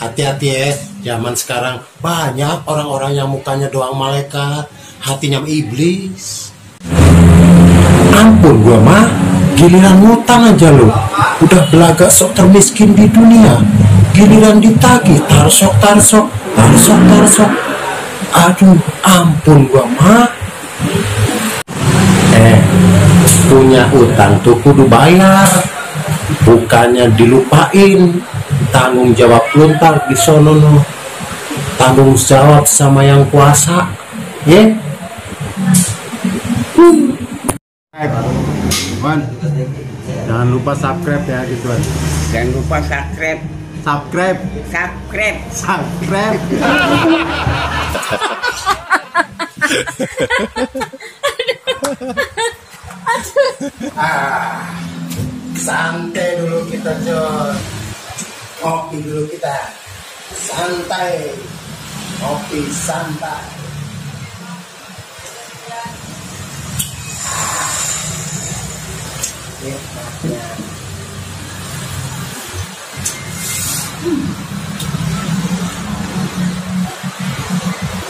Hati-hati ya, zaman sekarang banyak orang-orang yang mukanya doang malaikat, hatinya iblis. Ampun gua mah, giliran ngutang aja lo, udah belagak sok termiskin di dunia, giliran ditagih tarsok tarsok tarsok tarsok. Aduh, ampun gua mah. Punya utang tuh kudu bayar, bukannya dilupain. Tanggung jawab luntar di sono no. Tanggung jawab sama yang kuasa, ya. Wan, jangan lupa subscribe ya gituan. Jangan lupa subscribe. Subscribe. Subscribe. Subscribe. Santai dulu kita John, kopi dulu kita, santai, kopi santai. Nikmatnya.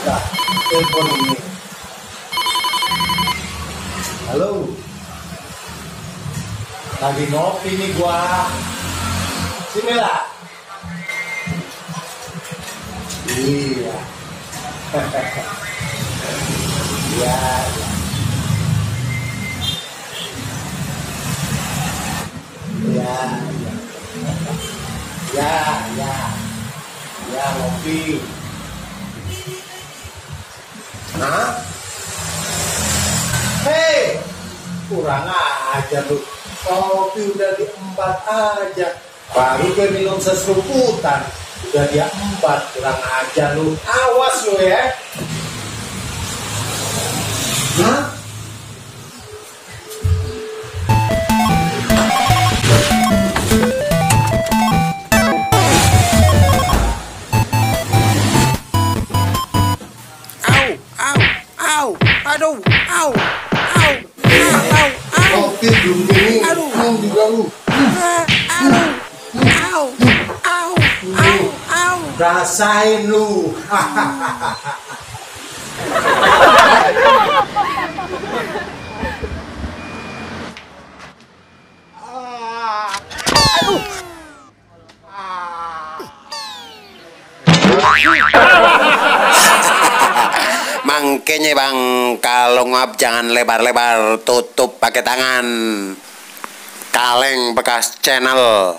Nah, telepon ini. Halo. Lagi ngopi nih gua. Sini lah. Iya. Iya. Ya, ya. Ya, ya. Ya, ngopi. Hah? Hei, kurang aja lu. Kopi udah diembat aja, baru gue minum seseruputan udah dia embat, kurang aja lu. Awas lu ya. Hah? Au, aduh, au, au, au. Kopi belum dingin. Aduh. Juga lu. Au, au, au, au. Rasain lu. Makanya bang, kalau ngap jangan lebar-lebar, tutup pakai tangan. Kaleng bekas channel.